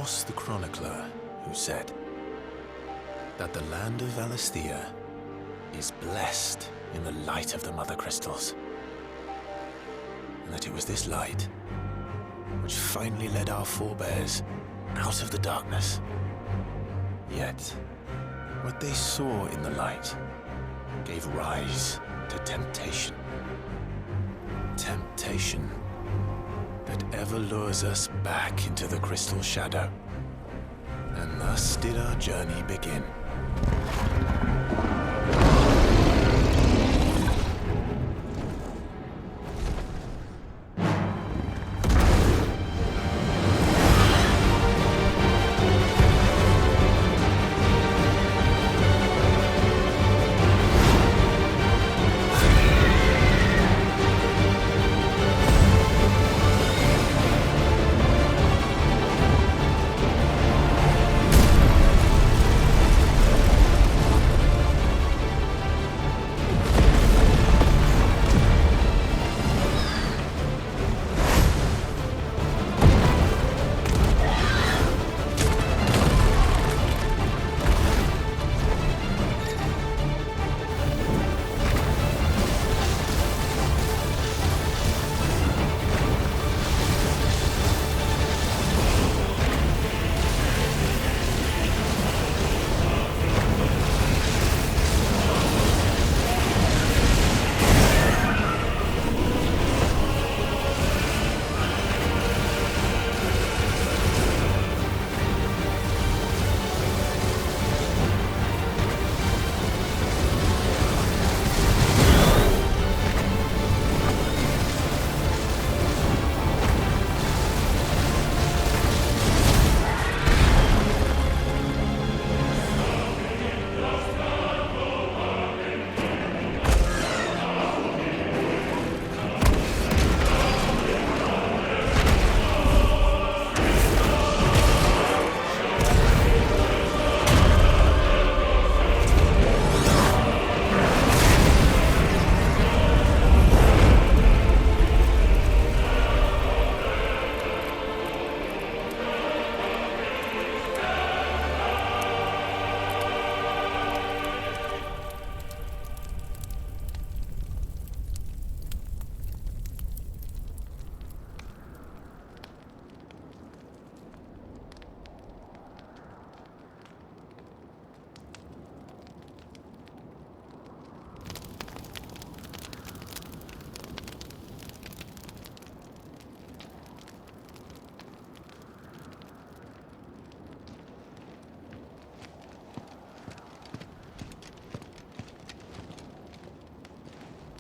was the chronicler who said that the land of Valisthea is blessed in the light of the Mother Crystals. And that it was this light which finally led our forebears out of the darkness. Yet, what they saw in the light gave rise to temptation. Temptation that ever lures us back into the crystal shadow. And thus did our journey begin.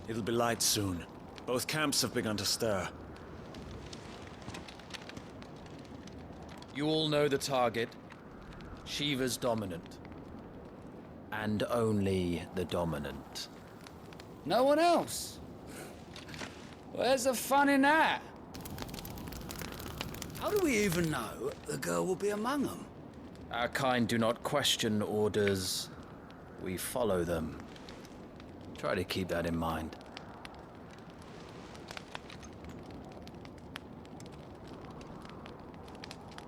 It'll be light soon. Both camps have begun to stir. You all know the target. Shiva's dominant. And only the dominant. No one else? Where's the fun in that? How do we even know the girl will be among them? Our kind do not question orders. We follow them. Try to keep that in mind.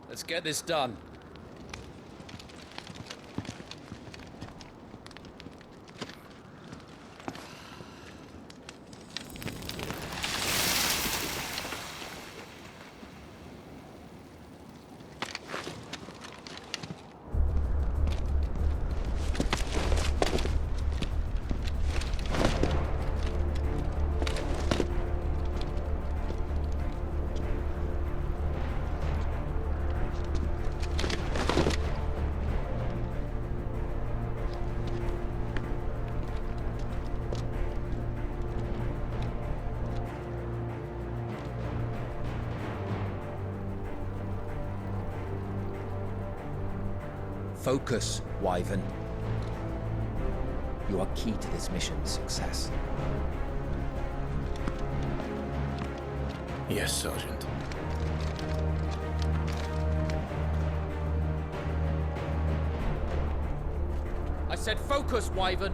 Let's get this done. Focus, Wyvern. You are key to this mission's success. Yes, Sergeant. I said focus, Wyvern.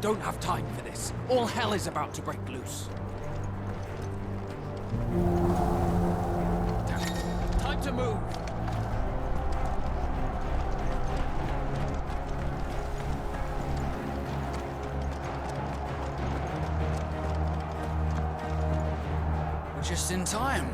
don't have time for this. All hell is about to break loose. Damn it. Time to move. We're just in time.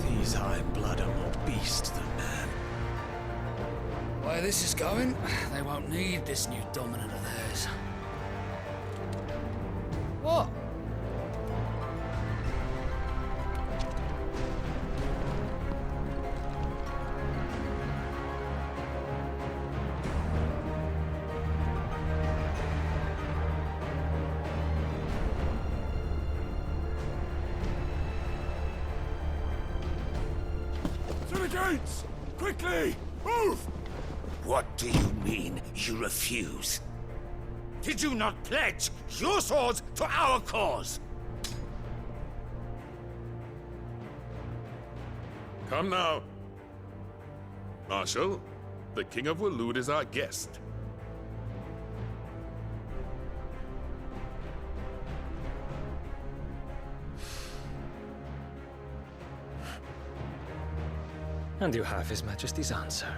These Iron Blood are more beasts than man. Where this is going, they won't need this new dominant of theirs. What? To the gates! Quickly! Move! What do you mean, you refuse? Did you not pledge your swords to our cause? Come now. Marshal, the King of Waloed is our guest. And you have His Majesty's answer.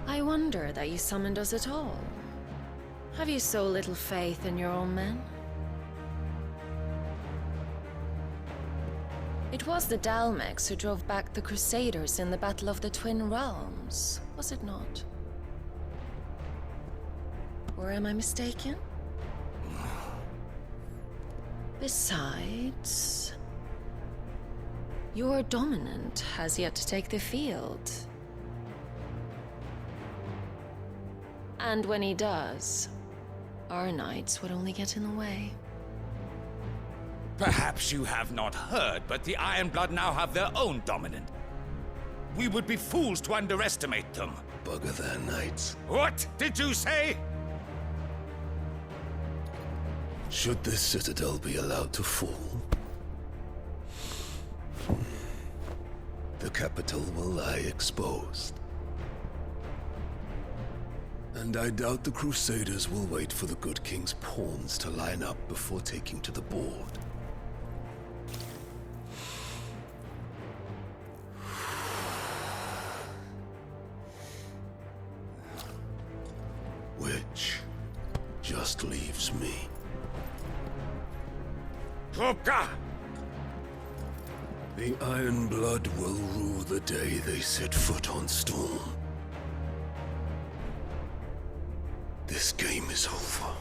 I wonder that you summoned us at all. Have you so little faith in your own men? It was the Dalmex who drove back the Crusaders in the Battle of the Twin Realms, was it not? Or am I mistaken? Besides, your dominant has yet to take the field. And when he does, our knights would only get in the way. Perhaps you have not heard, but the Iron Blood now have their own dominant. We would be fools to underestimate them. Bugger their knights. What did you say? Should this citadel be allowed to fall, the capital will lie exposed. And I doubt the Crusaders will wait for the good king's pawns to line up before taking to the board. Which just leaves me. Hoka! The Iron Blood will rue the day they set foot on Storm. This game is over.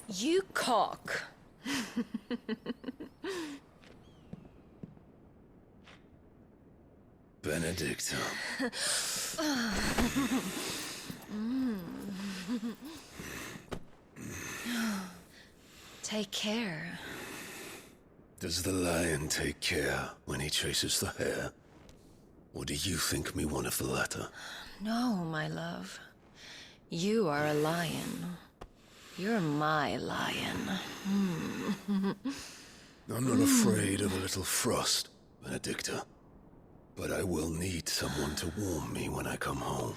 You cock. Benedictum. Take care. Does the lion take care when he chases the hare? Or do you think me one of the latter? No, my love. You are a lion. You're my lion. I'm not afraid of a little frost, Benedicta. But I will need someone to warm me when I come home.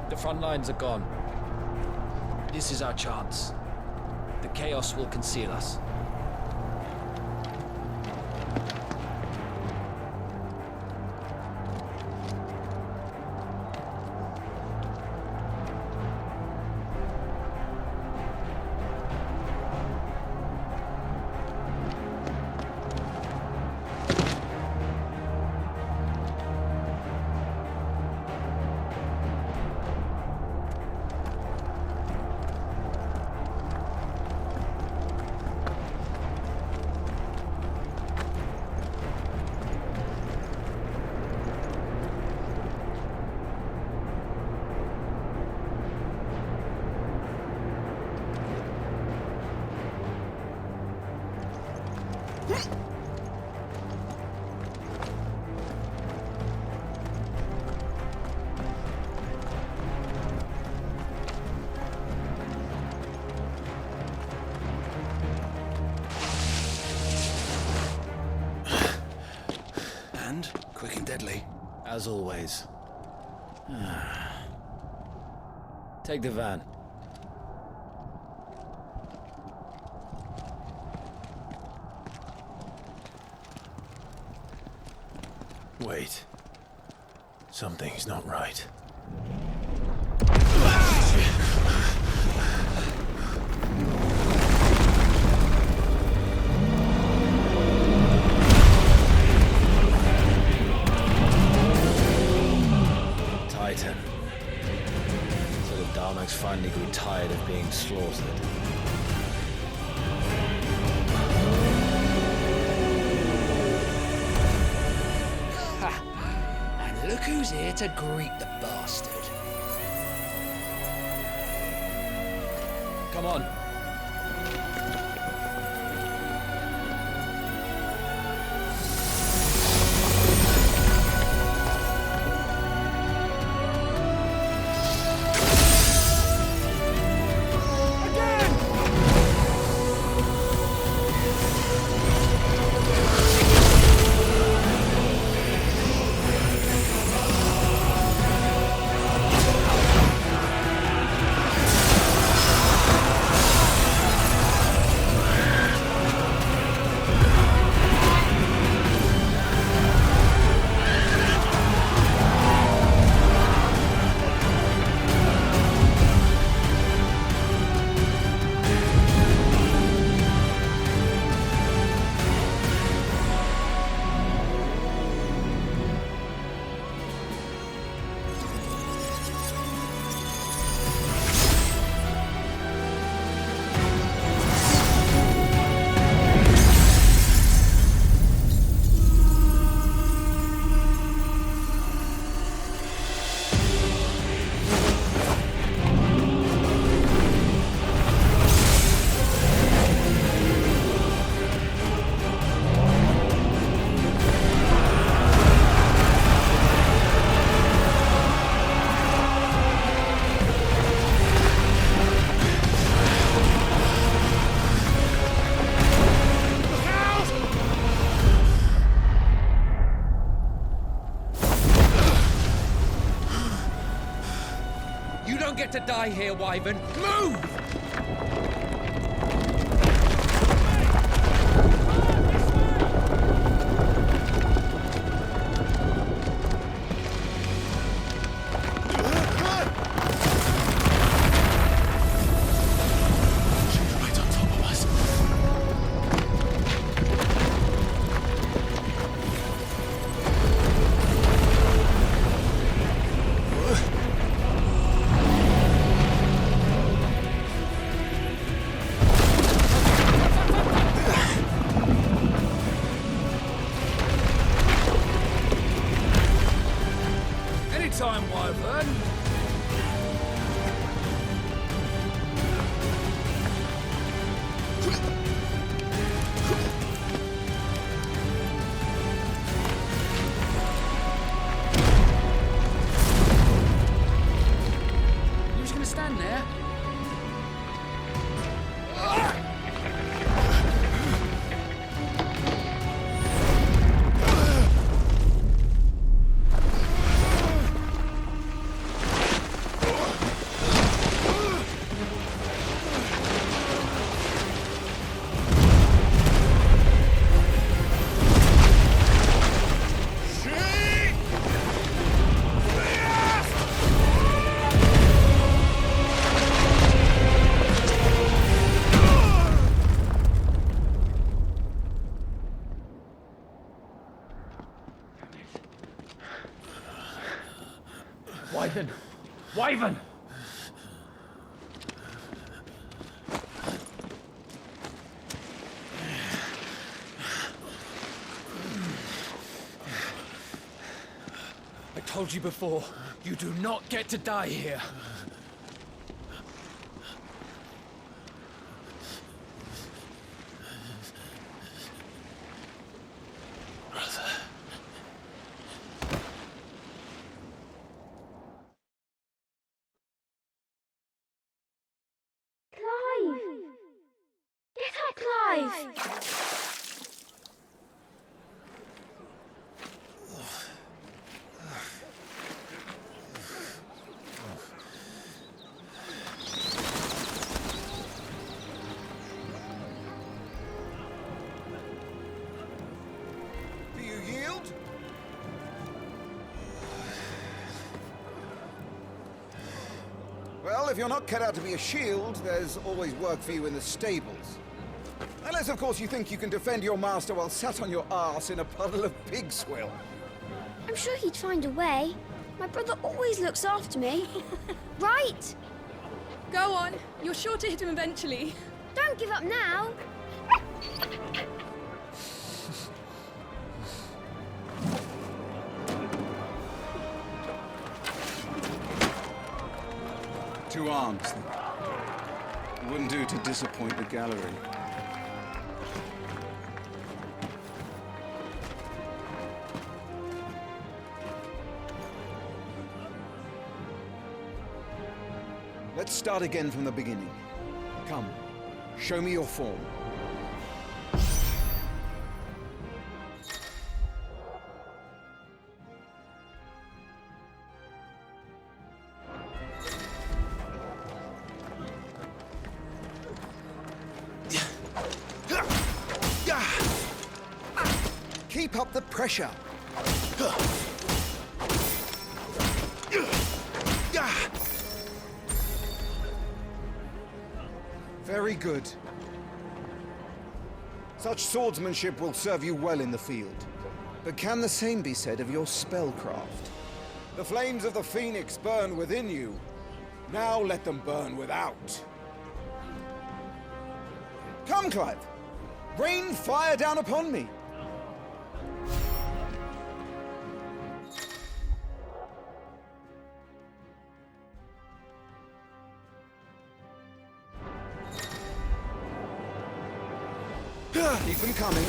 The front lines are gone. This is our chance. The chaos will conceal us. And quick and deadly. As always. Take the van. Wait. Something's not right. Titan. So the Darmaks finally grew tired of being slaughtered. And look who's here to greet the bastard. Come on. You don't get to die here, Wyvern. Move! Wyvern! Wyvern! I told you before, you do not get to die here. Do you yield? Well, if you're not cut out to be a shield, there's always work for you in the stables. Unless, of course, you think you can defend your master while sat on your arse in a puddle of pig swill. I'm sure he'd find a way. My brother always looks after me. Right? Go on. You're sure to hit him eventually. Don't give up now. Two arms, then. It wouldn't do to disappoint the gallery. Let's start again from the beginning. Come, show me your form. Keep up the pressure. Very good. Such swordsmanship will serve you well in the field. But can the same be said of your spellcraft? The flames of the Phoenix burn within you. Now let them burn without. Come, Clive. Rain fire down upon me. Keep them coming.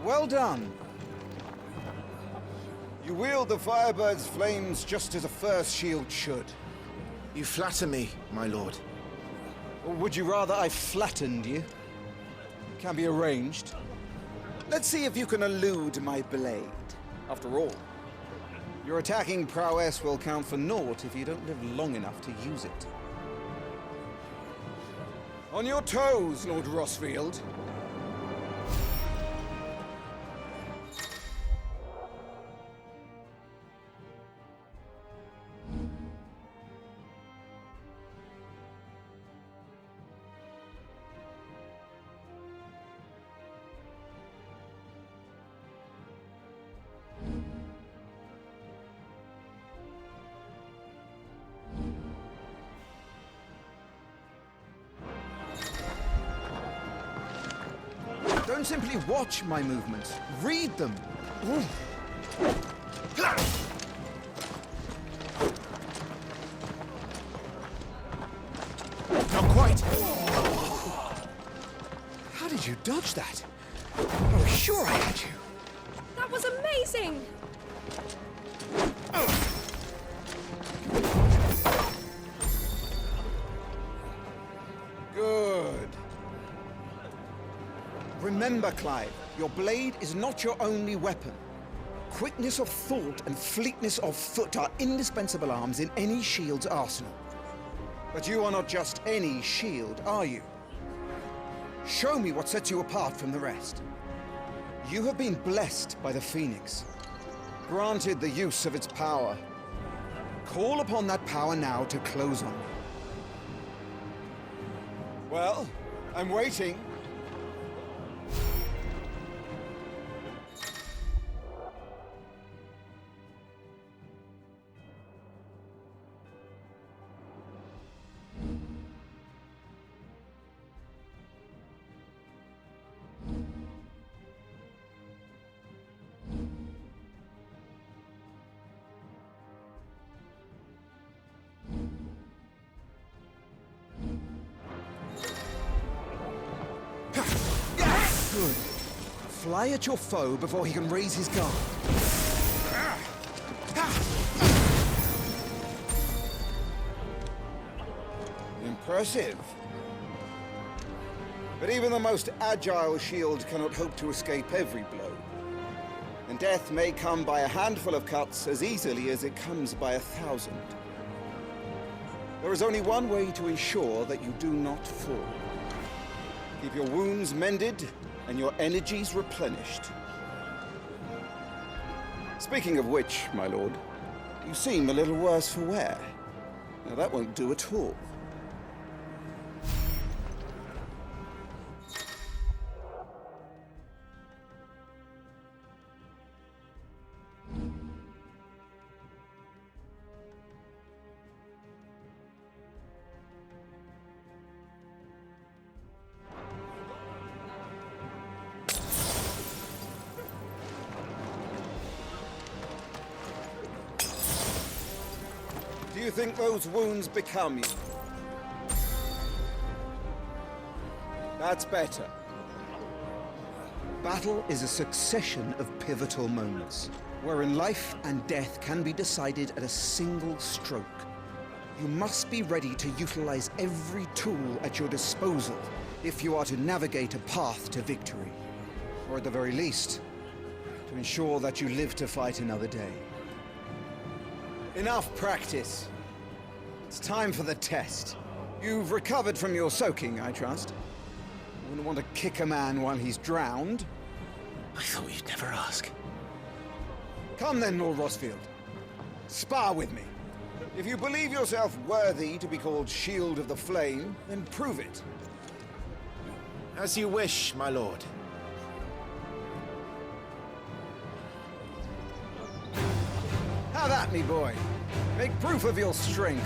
Well done. You wield the Firebird's flames just as a first shield should. You flatter me, my lord. Or would you rather I flattened you? Can be arranged. Let's see if you can elude my blade. After all, your attacking prowess will count for naught if you don't live long enough to use it. On your toes, Lord Rossfield. Don't simply watch my movements. Read them. Not quite. How did you dodge that? I was sure I had you. That was amazing! Good. Remember, Clive, your blade is not your only weapon. Quickness of thought and fleetness of foot are indispensable arms in any shield's arsenal. But you are not just any shield, are you? Show me what sets you apart from the rest. You have been blessed by the Phoenix, granted the use of its power. Call upon that power now to close on me. Well, I'm waiting. fly at your foe before he can raise his guard. Impressive. But even the most agile shield cannot hope to escape every blow. And death may come by a handful of cuts as easily as it comes by 1,000. There is only one way to ensure that you do not fall. Keep your wounds mended and your energies replenished. Speaking of which, my lord, you seem a little worse for wear. Now that won't do at all. Do you think those wounds become you? That's better. Battle is a succession of pivotal moments, wherein life and death can be decided at a single stroke. You must be ready to utilize every tool at your disposal if you are to navigate a path to victory. Or at the very least, to ensure that you live to fight another day. Enough practice. It's time for the test. You've recovered from your soaking, I trust. You wouldn't want to kick a man while he's drowned. I thought you'd never ask. Come then, Lord Rosfield. Spar with me. If you believe yourself worthy to be called Shield of the Flame, then prove it. As you wish, my lord. Have at me, boy. Make proof of your strength.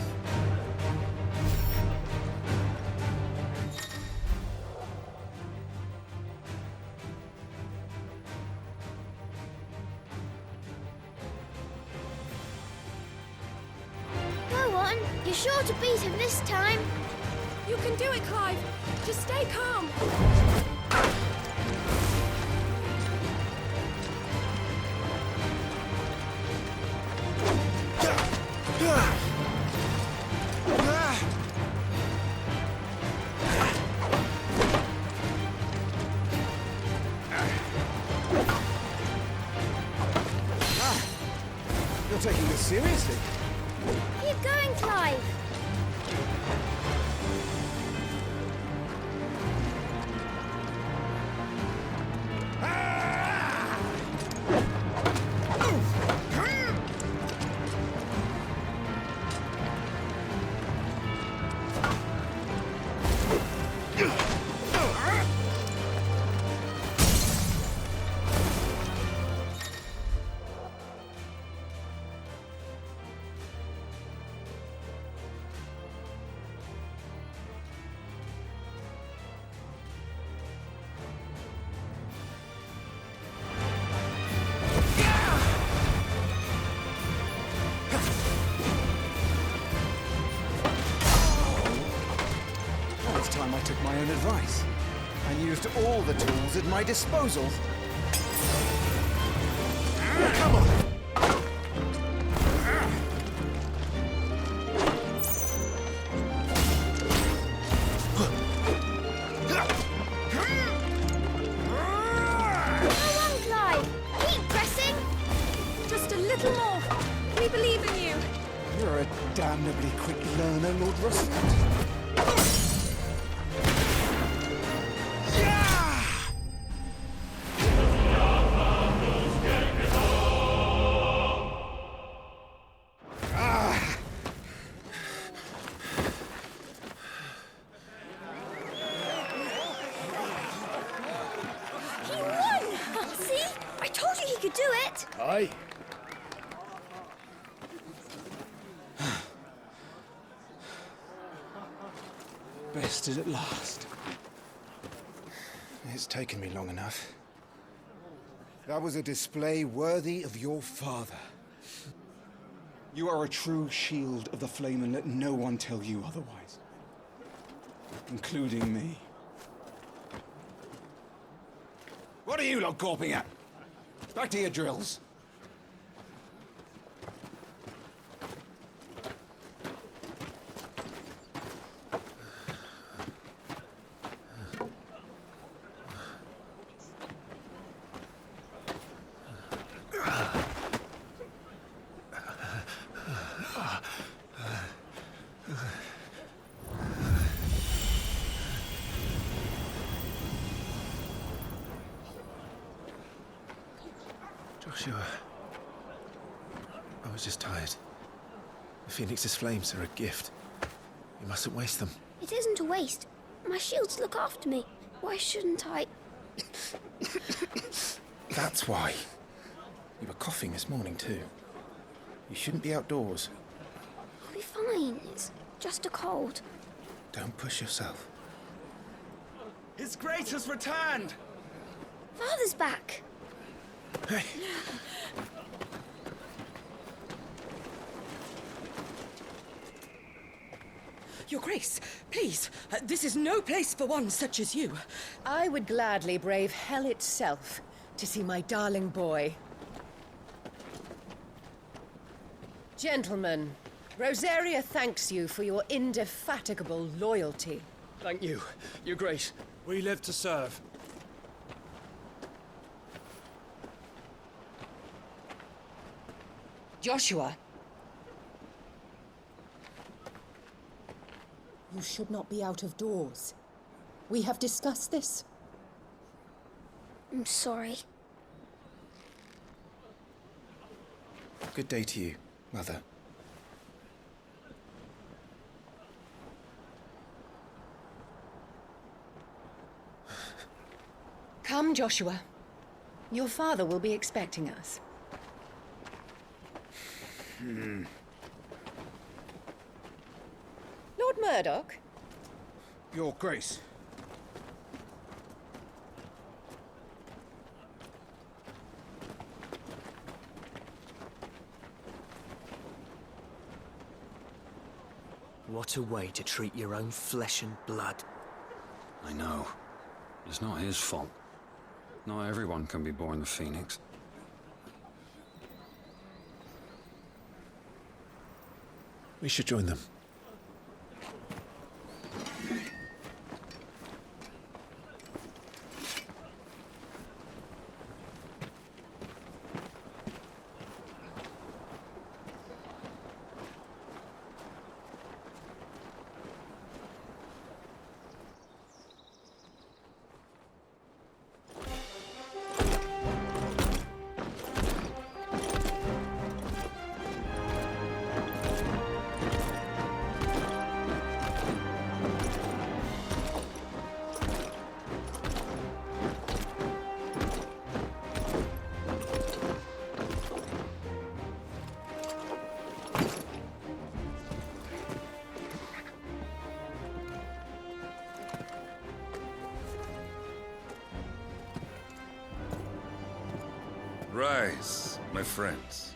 Go on, you're sure to beat him this time. You can do it, Clive. Just stay calm. You're taking this seriously. Keep going, Clive. It's time I took my own advice and used all the tools at my disposal. Come on! Go on, Clive. Keep pressing. Just a little more. We believe in you. You're a damnably quick learner, Lord Rosfield. He won! See? I told you he could do it. Aye. Bested at last. It's taken me long enough. That was a display worthy of your father. You are a true shield of the flame, and let no one tell you otherwise. Including me. What are you lot gawping at? Back to your drills. Joshua. I was just tired. The Phoenix's flames are a gift. You mustn't waste them. It isn't a waste. My shields look after me. Why shouldn't I? That's why. You were coughing this morning too. You shouldn't be outdoors. I'll be fine. It's just a cold. Don't push yourself. His Grace has returned! Father's back. Hey. Your Grace, please, this is no place for one such as you. I would gladly brave hell itself to see my darling boy. Gentlemen, Rosaria thanks you for your indefatigable loyalty. Thank you, Your Grace. We live to serve. Joshua. You should not be out of doors. We have discussed this. I'm sorry. Good day to you, Mother. Come, Joshua. Your father will be expecting us. Lord Murdoch? Your Grace. What a way to treat your own flesh and blood. I know. It's not his fault. Not everyone can be born the Phoenix. We should join them. Rise, my friends.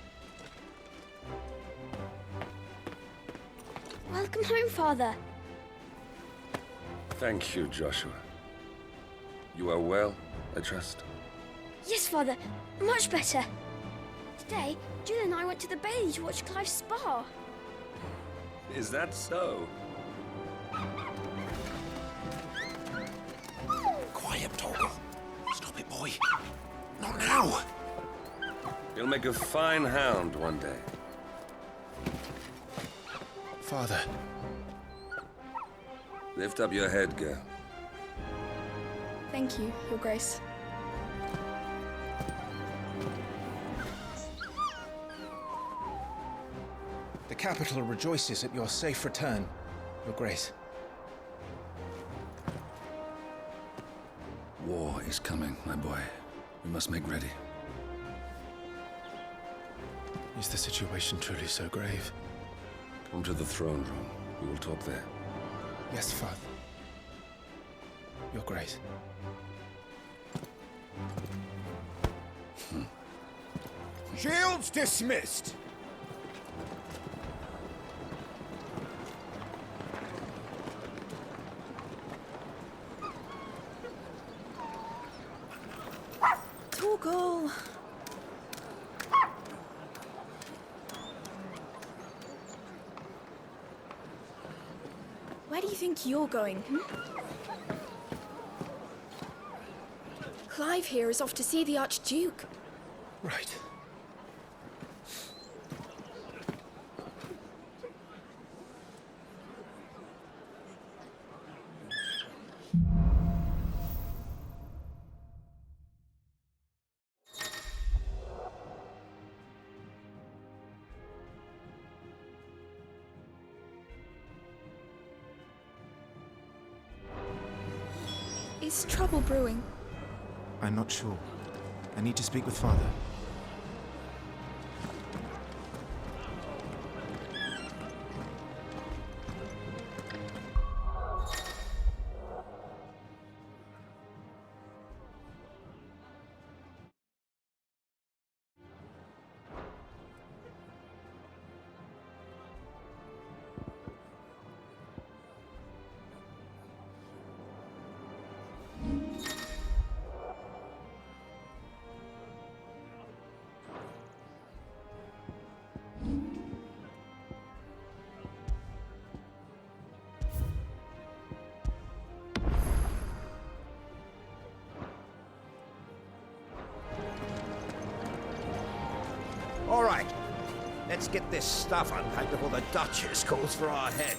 Welcome home, Father. Thank you, Joshua. You are well, I trust? Yes, Father. Much better. Today, Jill and I went to the Bailey to watch Clive's spa. Is that so? Quiet, Torgal. Stop it, boy. Not now. You'll make a fine hound one day. Father. Lift up your head, girl. Thank you, Your Grace. The capital rejoices at your safe return, Your Grace. War is coming, my boy. We must make ready. Is the situation truly so grave? Come to the throne room. We will talk there. Yes, Father. Your Grace. Shields dismissed! Mogul! Where do you think you're going, Clive here is off to see the Archduke. Right. Is trouble brewing? I'm not sure. I need to speak with Father. All right, let's get this stuff unpacked before the Duchess calls for our head.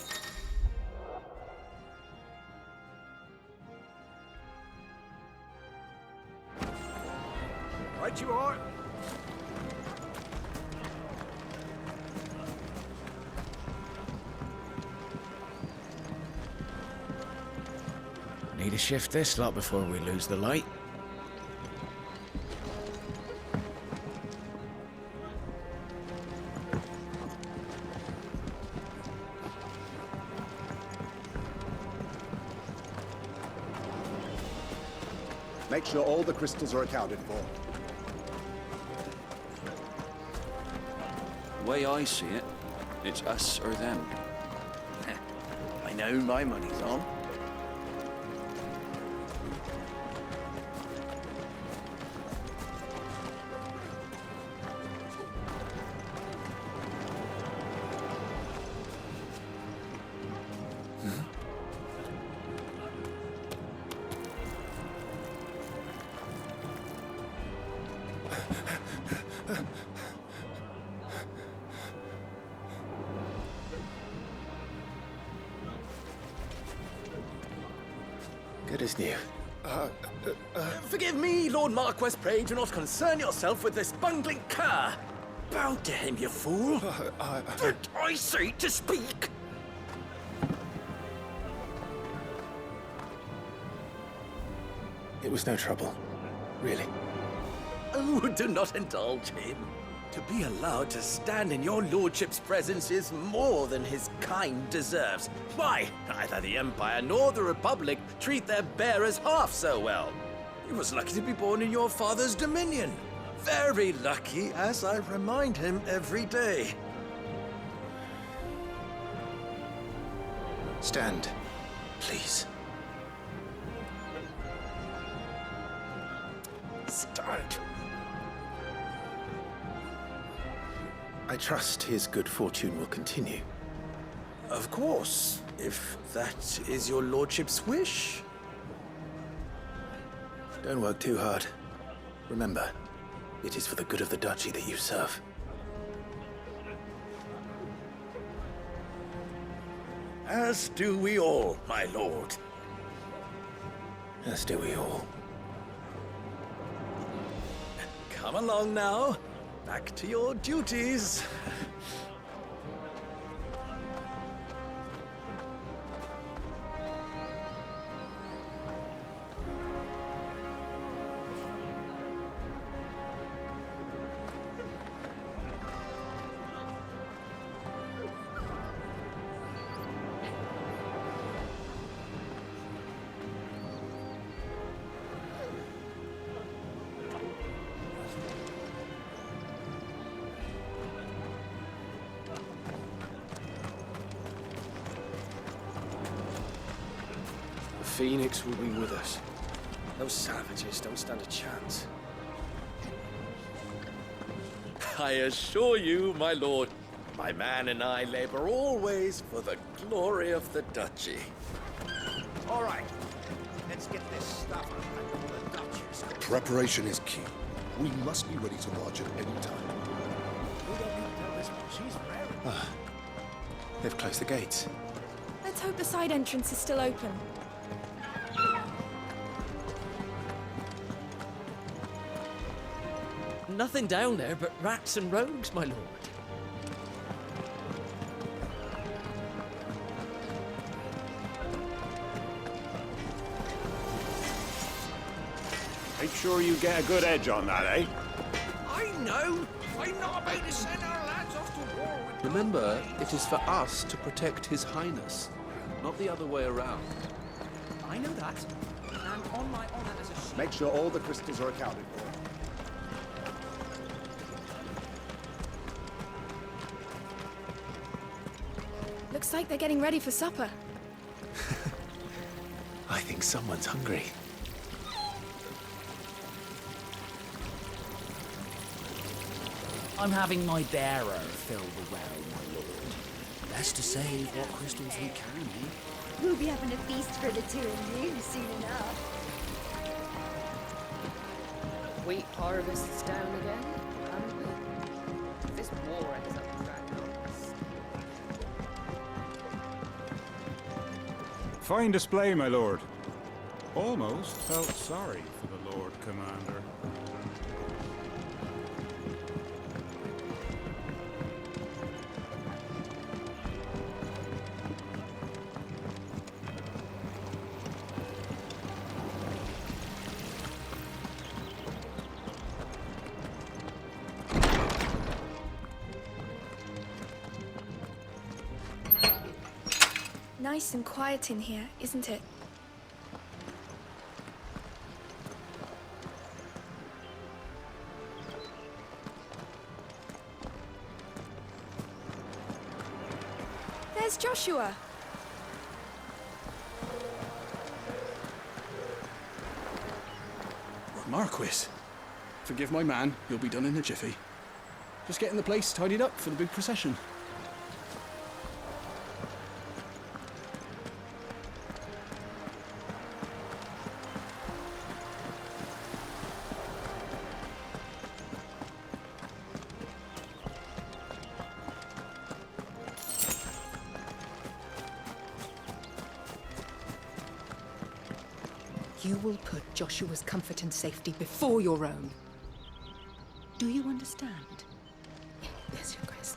Right you are. Need to shift this lot before we lose the light. Make sure all the crystals are accounted for. The way I see it, it's us or them. I know my money's on. Good as new. Forgive me, Lord Marquess, pray do not concern yourself with this bungling cur. Bow to him, you fool. Did I say to speak? It was no trouble. Really. Oh, do not indulge him. To be allowed to stand in your lordship's presence is more than his kind deserves. Why, neither the Empire nor the Republic treat their bearers half so well. He was lucky to be born in your father's dominion. Very lucky, as I remind him every day. Stand, please. Stand. I trust his good fortune will continue. Of course, if that is your lordship's wish. Don't work too hard. Remember, it is for the good of the duchy that you serve. As do we all, my lord. As do we all. Come along now. Back to your duties. Phoenix will be with us. Those savages don't stand a chance. I assure you, my lord, my man and I labor always for the glory of the duchy. All right, let's get this stuff unpacked before the Duchess comes. Preparation is key. We must be ready to march at any time. We don't need to tell this one. She's raring. Ah, they've closed the gates. Let's hope the side entrance is still open. Nothing down there but rats and rogues, my lord. Make sure you get a good edge on that, eh? I know. I'm not about to send our lads off to war with... Remember, it is for us to protect His Highness, not the other way around. I know that. And on my honor as a shield... Make sure all the crystals are accounted for. Looks like they're getting ready for supper. I think someone's hungry. I'm having my bearer fill the well, my lord. Best to save what crystals we can, eh? We'll be having a feast for the two of you soon enough. Wheat harvest's down again, haven't we? This war ends up dragging on. Fine display, my lord. Almost felt sorry for the Lord Commander. Nice and quiet in here, isn't it? There's Joshua. Marquis, forgive my man. He'll be done in a jiffy. Just getting the place tidied up for the big procession. You will put Joshua's comfort and safety before your own. Do you understand? Yes, Your Grace.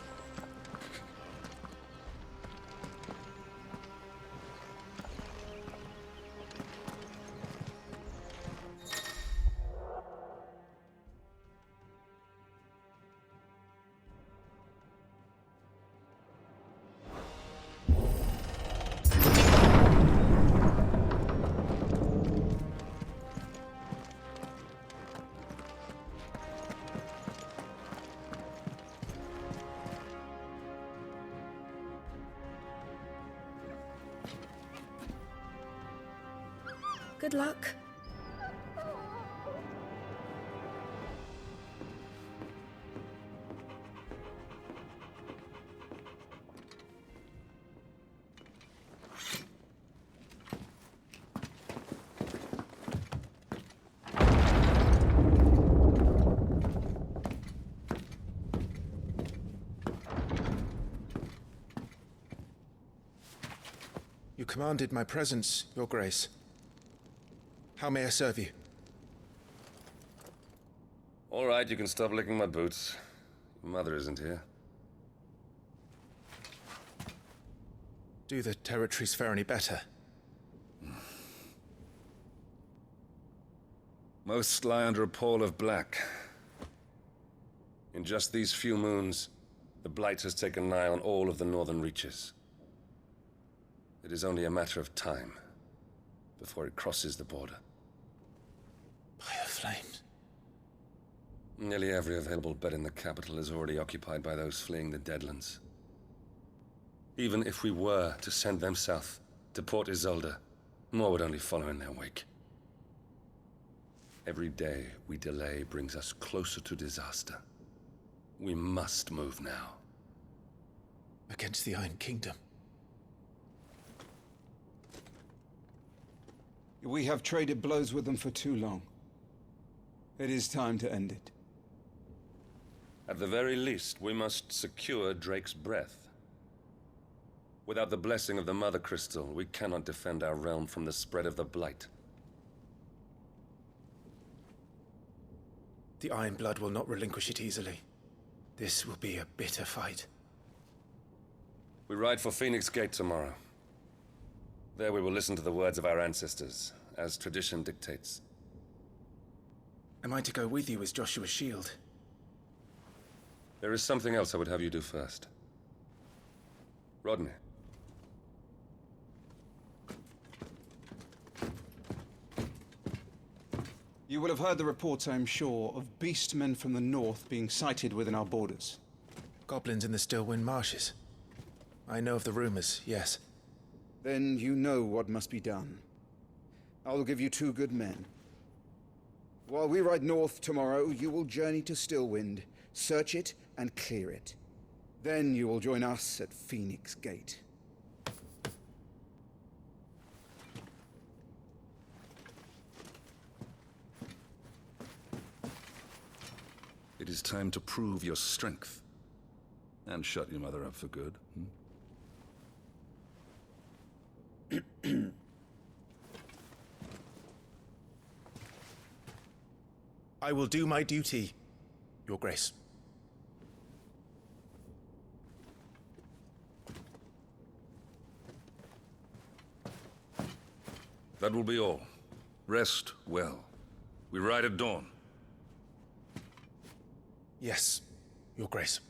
Good luck. You commanded my presence, Your Grace. How may I serve you? All right, you can stop licking my boots. Your mother isn't here. Do the territories fare any better? Most lie under a pall of black. In just these few moons, the Blight has taken nigh on all of the northern reaches. It is only a matter of time before it crosses the border. By the flames. Nearly every available bed in the capital is already occupied by those fleeing the Deadlands. Even if we were to send them south, to Port Isolde, more would only follow in their wake. Every day we delay brings us closer to disaster. We must move now. Against the Iron Kingdom. We have traded blows with them for too long. It is time to end it. At the very least, we must secure Drake's breath. Without the blessing of the Mother Crystal, we cannot defend our realm from the spread of the Blight. The Iron Blood will not relinquish it easily. This will be a bitter fight. We ride for Phoenix Gate tomorrow. There we will listen to the words of our ancestors, as tradition dictates. Am I to go with you as Joshua's shield? There is something else I would have you do first. Rodney. You will have heard the reports, I am sure, of beastmen from the north being sighted within our borders. Goblins in the Stillwind Marshes. I know of the rumors, yes. Then you know what must be done. I will give you 2 good men. While we ride north tomorrow, you will journey to Stillwind, search it, and clear it. Then you will join us at Phoenix Gate. It is time to prove your strength. And shut your mother up for good. I will do my duty, Your Grace. That will be all. Rest well. We ride at dawn. Yes, Your Grace.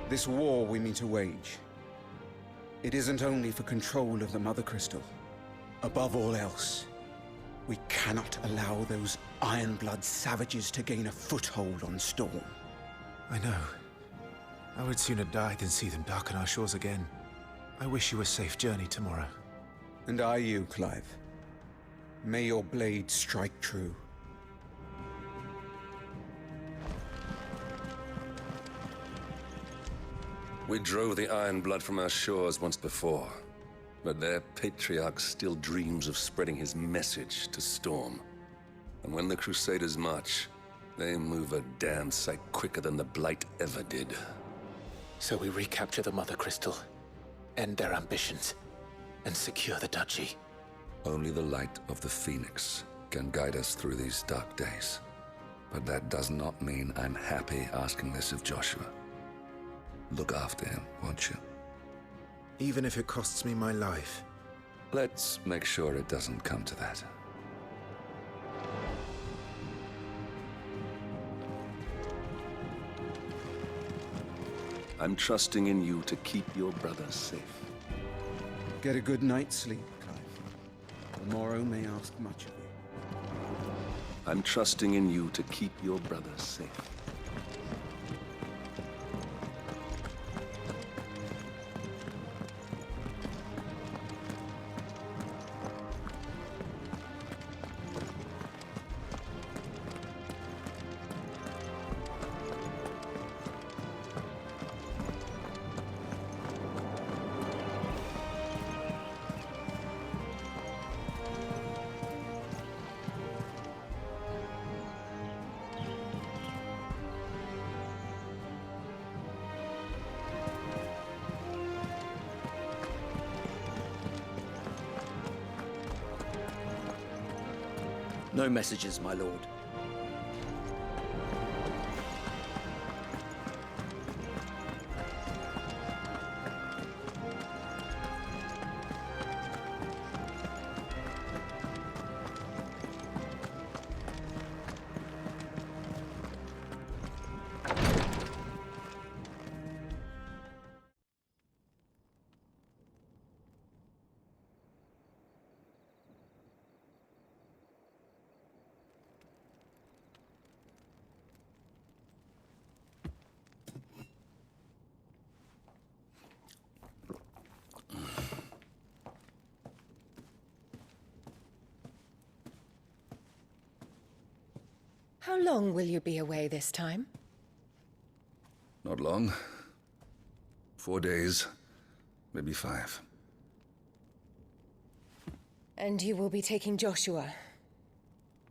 This war we mean to wage, it isn't only for control of the Mother Crystal. Above all else, we cannot allow those Ironblood savages to gain a foothold on Storm. I know. I would sooner die than see them darken our shores again. I wish you a safe journey tomorrow. And I you, Clive. May your blade strike true. We drove the Iron Blood from our shores once before, but their patriarch still dreams of spreading his message to Storm. And when the Crusaders march, they move a damn sight quicker than the Blight ever did. So we recapture the Mother Crystal, end their ambitions, and secure the duchy. Only the light of the Phoenix can guide us through these dark days. But that does not mean I'm happy asking this of Joshua. Look after him, won't you? Even if it costs me my life. Let's make sure it doesn't come to that. I'm trusting in you to keep your brother safe. Get a good night's sleep, Clive. The morrow may ask much of you. I'm trusting in you to keep your brother safe. No messages, my lord. How long will you be away this time? Not long. 4 days, maybe 5. And you will be taking Joshua?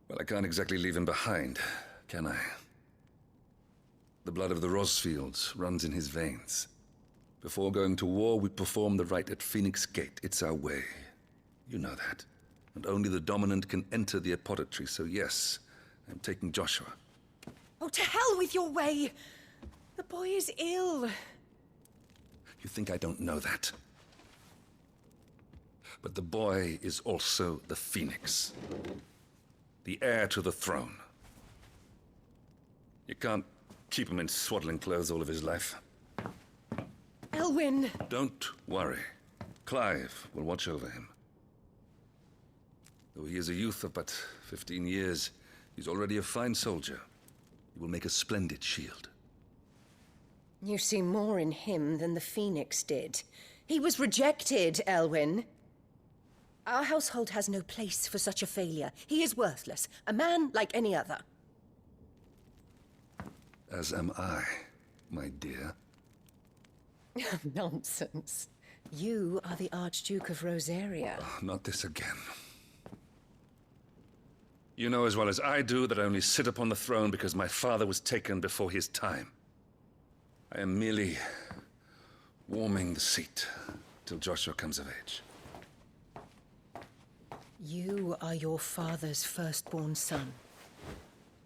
Well, I can't exactly leave him behind, can I? The blood of the Rosfields runs in his veins. Before going to war, we perform the rite at Phoenix Gate. It's our way. You know that. And only the dominant can enter the apothecary, so yes, I'm taking Joshua. Oh, to hell with your way! The boy is ill. You think I don't know that? But the boy is also the Phoenix. The heir to the throne. You can't keep him in swaddling clothes all of his life. Elwyn! Don't worry. Clive will watch over him. Though he is a youth of but 15 years, he's already a fine soldier. He will make a splendid shield. You see more in him than the Phoenix did. He was rejected, Elwyn. Our household has no place for such a failure. He is worthless, a man like any other. As am I, my dear. Nonsense. You are the Archduke of Rosaria. Oh, not this again. You know as well as I do that I only sit upon the throne because my father was taken before his time. I am merely warming the seat till Joshua comes of age. You are your father's firstborn son,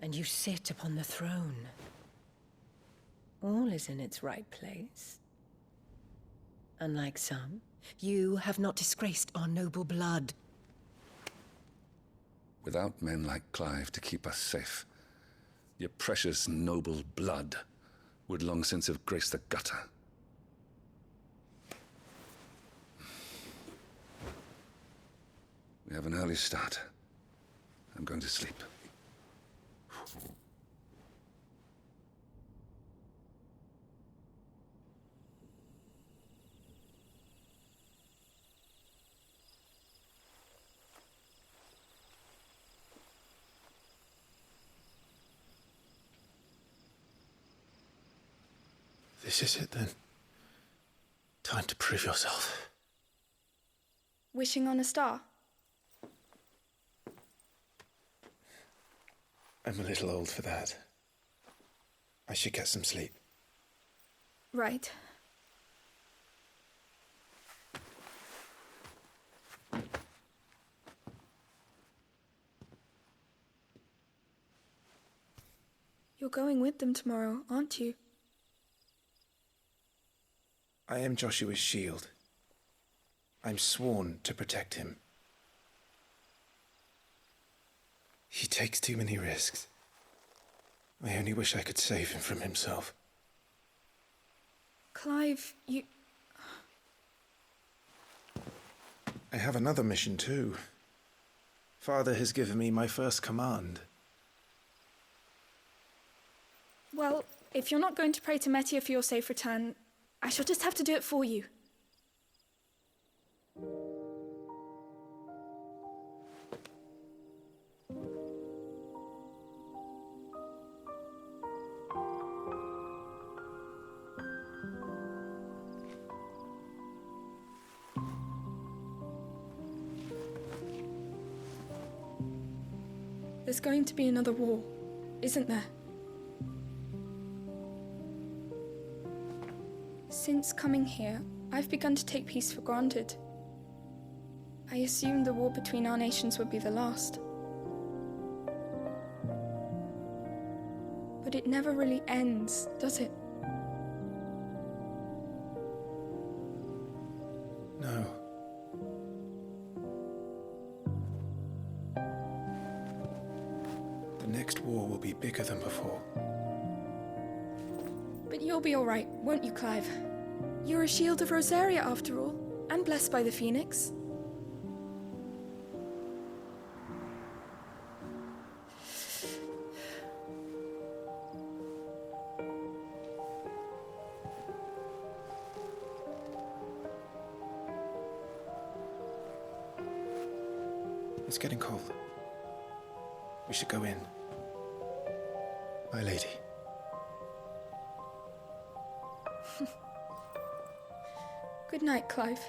and you sit upon the throne. All is in its right place. Unlike some, you have not disgraced our noble blood. Without men like Clive to keep us safe, your precious noble blood would long since have graced the gutter. We have an early start. I'm going to sleep. This is it then. Time to prove yourself. Wishing on a star? I'm a little old for that. I should get some sleep. Right. You're going with them tomorrow, aren't you? I am Joshua's shield. I'm sworn to protect him. He takes too many risks. I only wish I could save him from himself. Clive, you... I have another mission too. Father has given me my first command. Well, if you're not going to pray to Metia for your safe return, I shall just have to do it for you. There's going to be another war, isn't there? Since coming here, I've begun to take peace for granted. I assumed the war between our nations would be the last. But it never really ends, does it? No. The next war will be bigger than before. But you'll be all right, won't you, Clive? You're a shield of Rosaria, after all, and blessed by the Phoenix. It's getting cold. We should go in. My lady. Good night, Clive.